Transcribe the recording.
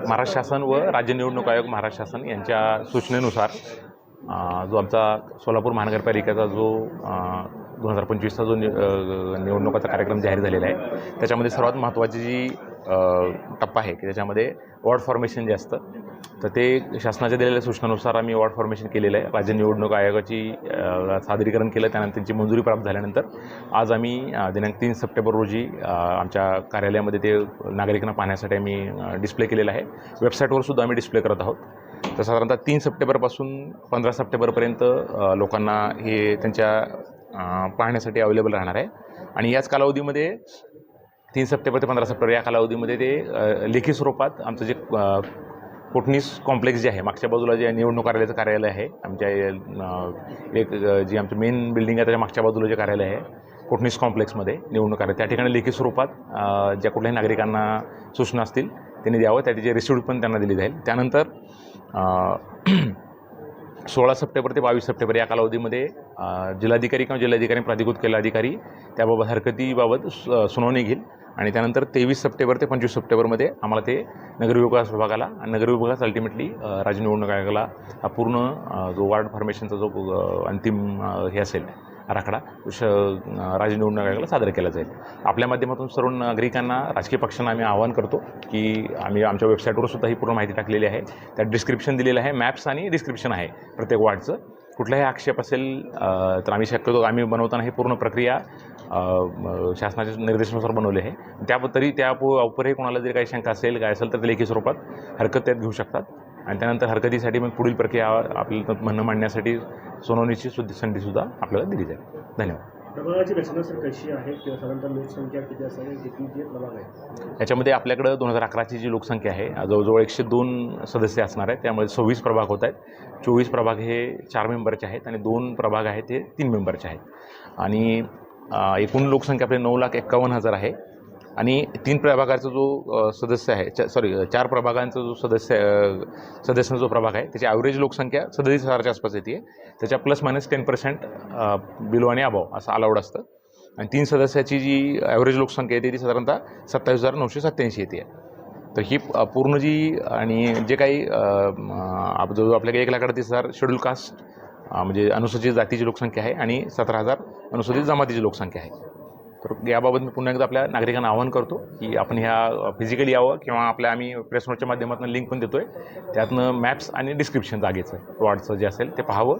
महाराष्ट्र शासन व राज्य निवडणूक आयोग महाराष्ट्र शासन यांच्या सूचनेनुसार जो आमचा सोलापूर महानगरपालिकेचा जो 2025चा जो निवडणुकाचा कार्यक्रम जाहीर झालेला आहे, त्याच्यामध्ये सर्वात महत्त्वाची जी टप्पा आहे की त्याच्यामध्ये वॉर्ड फॉर्मेशन जे असतं, तर ते शासनाच्या दिलेल्या सूचनानुसार आम्ही वॉर्ड फॉर्मेशन केलेलं आहे. राज्य निवडणूक आयोगाची सादरीकरण केलं, त्यानंतर त्यांची मंजुरी प्राप्त झाल्यानंतर आज आम्ही दिनांक 3 सप्टेंबर रोजी आमच्या कार्यालयामध्ये ते नागरिकांना पाहण्यासाठी आम्ही डिस्प्ले केलेलं आहे. वेबसाईटवर सुद्धा आम्ही डिस्प्ले करत आहोत. तर साधारणतः 3 सप्टेंबरपासून 15 सप्टेंबरपर्यंत लोकांना हे त्यांच्या पाहण्यासाठी अवेलेबल राहणार आहे. आणि याच कालावधीमध्ये 3 सप्टेंबर ते 15 सप्टेंबर या कालावधीमध्ये ते लेखी स्वरूपात आमचं जे कोटणीस कॉम्प्लेक्स जे आहे, मागच्या बाजूला जे निवडणूक कार्यालयाचं कार्यालय आहे, आमच्या एक जी आमची मेन बिल्डिंग आहे त्याच्या मागच्या बाजूला जे कार्यालय आहे कोटणीस कॉम्प्लेक्समध्ये निवडणूक कार्यालय, त्या ठिकाणी लेखी स्वरूपात ज्या कुठल्याही नागरिकांना सूचना असतील त्यांनी द्यावं, त्याची रिसिप्ट पण त्यांना दिली जाईल. त्यानंतर 16 सप्टेंबर ते 22 सप्टेंबर या कालावधीमध्ये जिल्हाधिकारी किंवा जिल्हाधिकारी प्राधिकृत केलेला अधिकारी त्याबाबत हरकतीबाबत सुनावणी घेईल. आणि त्यानंतर 23 सप्टेंबर ते 25 सप्टेंबरमध्ये आम्हाला ते नगरविकास विभागाला आणि नगरविभागास अल्टिमेटली राज्य निवडणूक आयोगाला हा पूर्ण जो वॉर्ड फॉर्मेशनचा जो अंतिम हे असेल आराखडा राज्य निवडणूक आयोगाला सादर केला जाईल. आपल्या माध्यमातून सर्व नागरिकांना, राजकीय पक्षांना आम्ही आवाहन करतो की आम्ही आमच्या वेबसाईटवर सुद्धा ही पूर्ण माहिती टाकलेली आहे. त्यात डिस्क्रिप्शन दिलेलं आहे, मॅप्स आणि डिस्क्रिप्शन आहे प्रत्येक वॉर्डचं. कुठलाही आक्षेप असेल तर आम्ही शक्यतो आम्ही बनवताना ही पूर्ण प्रक्रिया शासनाच्या निर्देशानुसार बनवले आहे. तरी त्या उपरही कोणाला जरी काही शंका असेल काय असेल तर ते लेखी स्वरूपात हरकत त्यात घेऊ शकतात. आणि त्यानंतर हरकतीसाठी मग पुढील प्रक्रिया आपल्याला म्हणणं मांडण्यासाठी सुनावणीची संधीसुद्धा आपल्याला दिली जाईल. धन्यवाद. प्रभागाची रचना सर कशी आहे किंवा साधारणतः लोकसंख्या किती असावी, किती जे प्रभाग आहे? याच्यामध्ये आपल्याकडं 2011ची जी लोकसंख्या आहे जवळजवळ 102 सदस्य असणार आहेत. त्यामुळे 26 प्रभाग होत आहेत. 24 प्रभाग हे 4 मेंबरचे आहेत आणि 2 प्रभाग आहेत हे 3 मेंबरचे आहेत. आणि एकूण लोकसंख्या आपली 9,51,000 आहे. आणि 3 प्रभागाचा जो सदस्य आहे 4 प्रभागांचा जो सदस्यांचा जो प्रभाग आहे त्याची ॲव्हरेज लोकसंख्या 37,000च्या आसपास येते. त्याच्या ±10% बिलो आणि अबाव असं अलाउड असतं. आणि 3 सदस्याची जी ॲव्हरेज लोकसंख्या येते ती साधारणतः 27,987 येते. तर ही पूर्ण जी आणि जे काही जो आपल्याकडे 1,38,000 शेड्यूल कास्ट म्हणजे अनुसूचित जातीची लोकसंख्या आहे आणि 17,000 अनुसूचित जमातीची लोकसंख्या आहे. तर याबाबत मी पुन्हा एकदा आपल्या नागरिकांना आवाहन करतो की आपण ह्या फिजिकली यावं किंवा आम्ही प्रेस नोटच्या माध्यमातून लिंक पण देतो आहे, त्यातनं मॅप्स आणि डिस्क्रिप्शन जागेचं वॉर्डचं जे असेल ते पाहावं